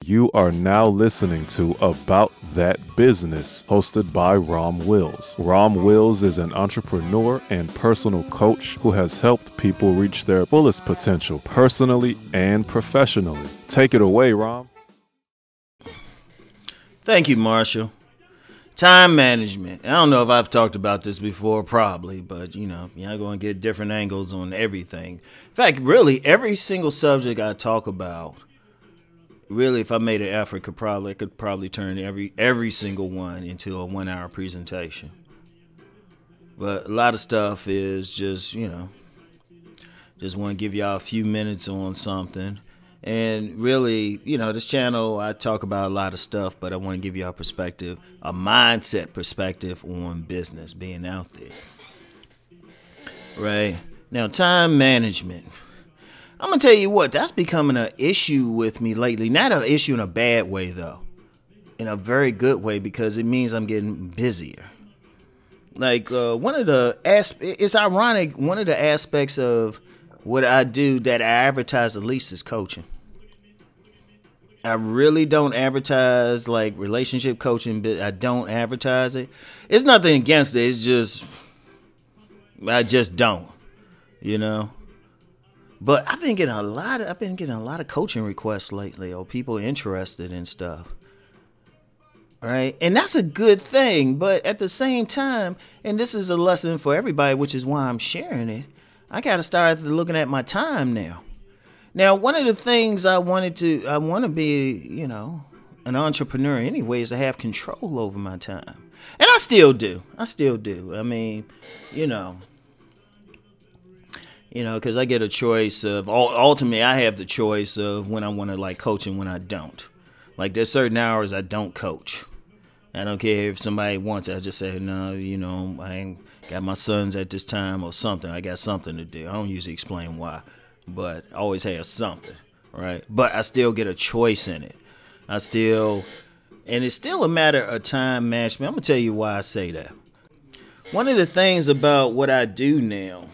You are now listening to About That Business, hosted by Rom Wills. Rom Wills is an entrepreneur and personal coach who has helped people reach their fullest potential personally and professionally. Take it away, Rom. Thank you, Marshall. Time management. I don't know if I've talked about this before, probably, but you're going to get different angles on everything. In fact, really, every single subject I talk about, really, if I made an effort, I could probably turn every single one into a 1-hour presentation. But a lot of stuff is just want to give y'all a few minutes on something. And really, this channel, I talk about a lot of stuff, but I want to give you a perspective, a mindset perspective on business, being out there. Right? Now, time management. I'm going to tell you what, that's becoming an issue with me lately. Not an issue in a bad way, though. In a very good way, because it means I'm getting busier. Like, it's ironic, one of the aspects of what I do that I advertise the least is coaching. I really don't advertise like relationship coaching, but I don't advertise it. It's nothing against it. It's just, I just don't, But I've been getting a lot of coaching requests lately, or people interested in stuff. Right? And that's a good thing. But at the same time, and this is a lesson for everybody, which is why I'm sharing it, I got to start looking at my time now. Now, one of the things I want to be, an entrepreneur anyway, is to have control over my time. And I still do. I mean, because I get a choice of, ultimately, I have the choice of when I want to coach and when I don't. Like, there's certain hours I don't coach. I don't care if somebody wants it. I just say, no, I ain't got my sons at this time or something. I got something to do. I don't usually explain why, but I always have something, right? But I still get a choice in it. And it's still a matter of time management. I'm going to tell you why I say that. One of the things about what I do now,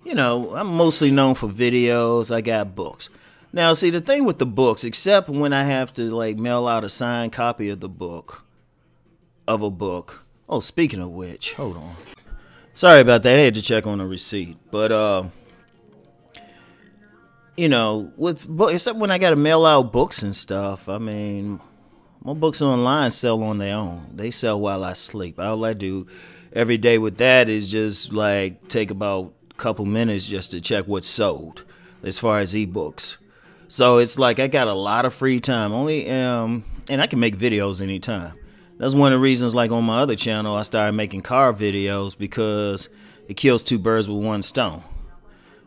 I'm mostly known for videos. I got books. Now, see, the thing with the books, except when I have to mail out a signed copy of a book. Oh, speaking of which, hold on. Sorry about that. I had to check on the receipt. But, except when I got to mail out books and stuff, I mean, my books online sell on their own. They sell while I sleep. All I do every day with that is just, take about a couple minutes just to check what's sold as far as ebooks. So it's I got a lot of free time. And I can make videos anytime. That's one of the reasons, on my other channel, I started making car videos, because it kills two birds with one stone.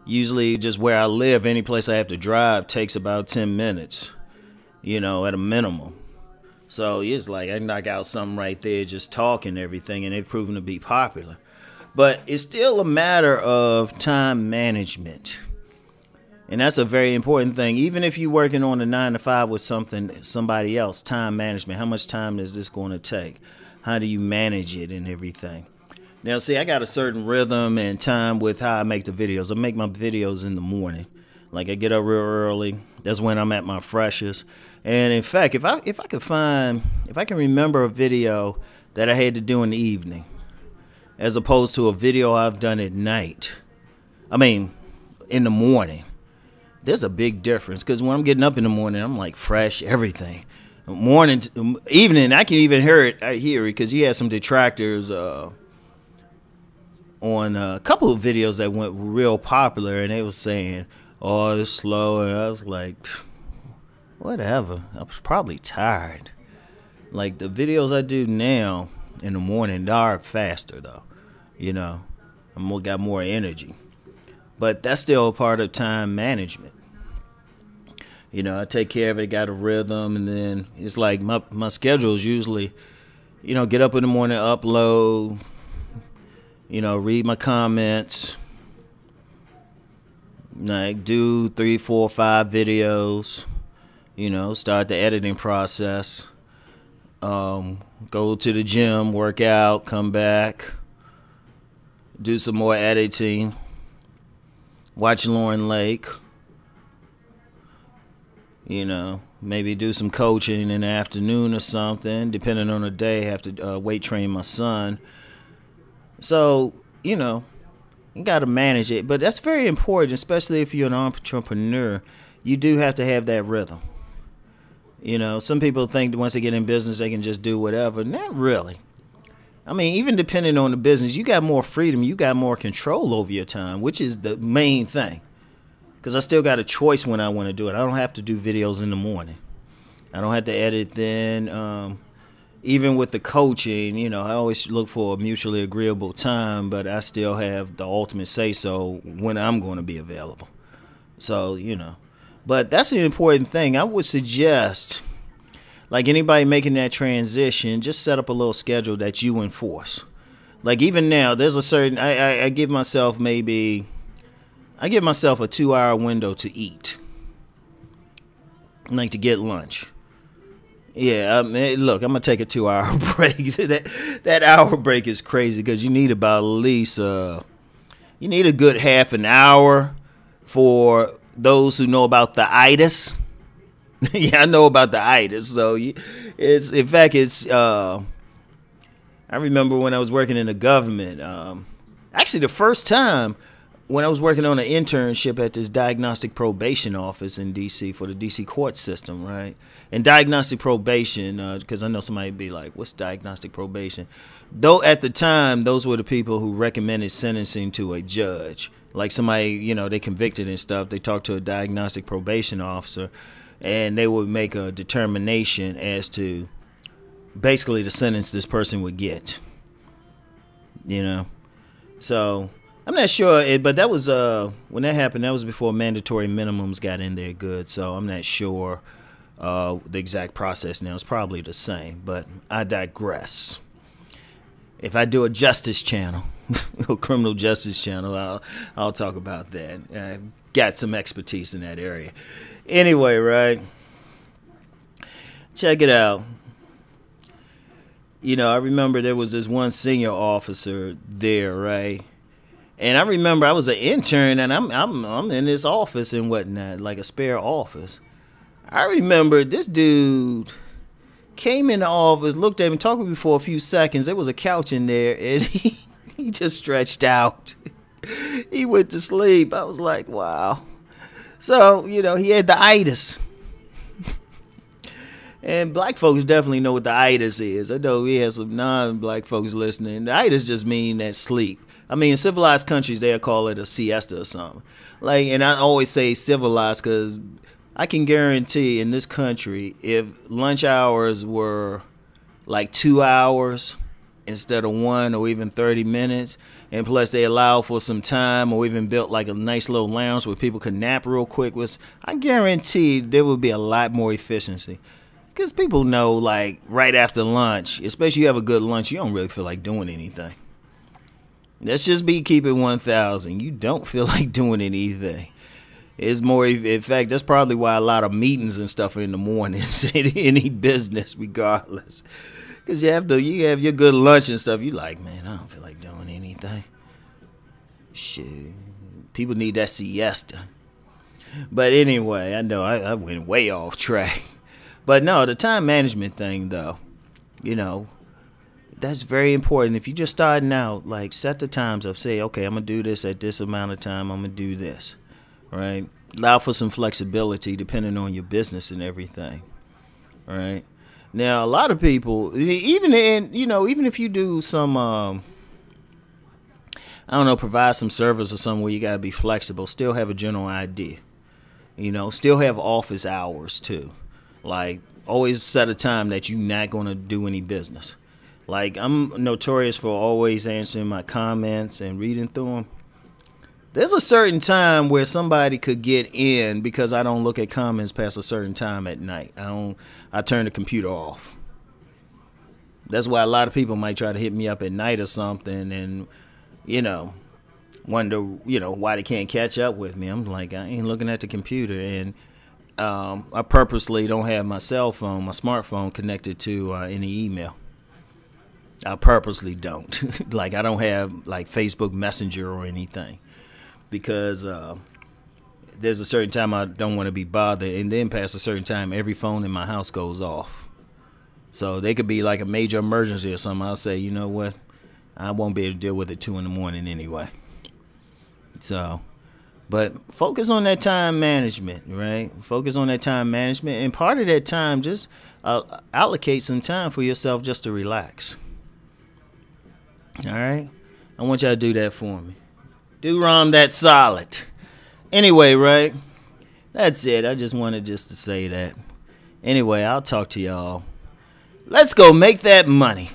Usually, just where I live, any place I have to drive takes about 10 minutes, at a minimum. So it's I knock out something right there just talking everything, and they've proven to be popular. But it's still a matter of time management. And that's a very important thing. Even if you're working on a 9-to-5 with somebody else, time management. How much time is this going to take? How do you manage it and everything? Now, see, I got a certain rhythm and time with how I make the videos. I make my videos in the morning. I get up real early. That's when I'm at my freshest. And in fact, if I can remember a video that I had to do in the evening, as opposed to a video I've done at night, in the morning, there's a big difference, because when I'm getting up in the morning, I'm fresh, everything. Evening, I can even hear it because you had some detractors on a couple of videos that went real popular, and they was saying, oh, it's slow. And I was like, whatever. I was probably tired. The videos I do now in the morning, they are faster, though. I got more energy. But that's still a part of time management. I take care of it, got a rhythm, and then it's my schedule is usually, get up in the morning, upload, read my comments, do 3, 4, 5 videos, start the editing process, go to the gym, work out, come back, do some more editing, watch Lauren Lake, maybe do some coaching in the afternoon or something. Depending on the day, I have to weight train my son. So, you got to manage it. But that's very important, especially if you're an entrepreneur. You do have to have that rhythm. Some people think that once they get in business, they can just do whatever. Not really. I mean, even depending on the business, you got more freedom. You got more control over your time, which is the main thing. Because I still got a choice when I want to do it. I don't have to do videos in the morning. I don't have to edit then. Even with the coaching, I always look for a mutually agreeable time, but I still have the ultimate say-so when I'm going to be available. So, But that's an important thing. I would suggest, like anybody making that transition, just set up a little schedule that you enforce. Like even now, there's a certain, I give myself a 2-hour window to eat. Like to get lunch. Yeah, look, I'm going to take a 2-hour break. that hour break is crazy because you need about at least, you need a good half an hour for those who know about the itis. Yeah, I know about the itis. So I remember when I was working in the government, actually the first time when I was working on an internship at this diagnostic probation office in D.C. for the D.C. court system, right? And diagnostic probation, because I know somebody would be like, what's diagnostic probation? Though at the time, those were the people who recommended sentencing to a judge. Like somebody, they convicted and stuff, they talked to a diagnostic probation officer, and they would make a determination as to basically the sentence this person would get. So I'm not sure, but that was when that happened. That was before mandatory minimums got in there good. So I'm not sure the exact process now. It's probably the same, but I digress. If I do a justice channel, a criminal justice channel, I'll talk about that. I got some expertise in that area. Anyway, right? Check it out. I remember there was this one senior officer there, right? And I remember I was an intern, and I'm in this office and whatnot, like a spare office. I remember this dude came in the office, looked at me, talked with me for a few seconds. There was a couch in there, and he just stretched out. He went to sleep. I was like, wow. So, he had the itis. And black folks definitely know what the itis is. I know we have some non-black folks listening. The itis just mean that sleep. I mean, in civilized countries, they'll call it a siesta or something. And I always say civilized because I can guarantee in this country, if lunch hours were like 2 hours instead of 1 or even 30 minutes, and plus they allow for some time or even built like a nice little lounge where people could nap real quick, I guarantee there would be a lot more efficiency. Because people know, like, right after lunch, especially if you have a good lunch, you don't really feel like doing anything. Let's just keep it 1,000. You don't feel like doing anything. It's more, in fact, that's probably why a lot of meetings and stuff are in the mornings in any business, regardless. Because you have your good lunch and stuff. You're like, man, I don't feel like doing anything. Shit. People need that siesta. But anyway, I know I went way off track. But no, the time management thing, though, that's very important. If you're just starting out, like, set the times up. Say, okay, I'm going to do this at this amount of time. I'm going to do this, right? Allow for some flexibility depending on your business and everything, right? Now, a lot of people, even if you do some, provide some service or something where you got to be flexible, still have a general idea, still have office hours, too. Like, always set a time that you're not going to do any business. Like, I'm notorious for always answering my comments and reading through them. There's a certain time where somebody could get in because I don't look at comments past a certain time at night. I turn the computer off. That's why a lot of people might try to hit me up at night or something and, wonder, why they can't catch up with me. I'm like, I ain't looking at the computer. And I purposely don't have my cell phone, my smartphone connected to any email. I purposely don't. Like, I don't have like Facebook Messenger or anything because there's a certain time I don't want to be bothered, and then past a certain time, every phone in my house goes off. So they could be like a major emergency or something. I'll say, you know what, I won't be able to deal with it 2 a.m. anyway. So, but focus on that time management, right? Focus on that time management, and part of that time, just allocate some time for yourself just to relax. All right, I want y'all to do that for me. Do Rom that solid. Anyway, right? That's it. I just wanted just to say that. Anyway, I'll talk to y'all. Let's go make that money.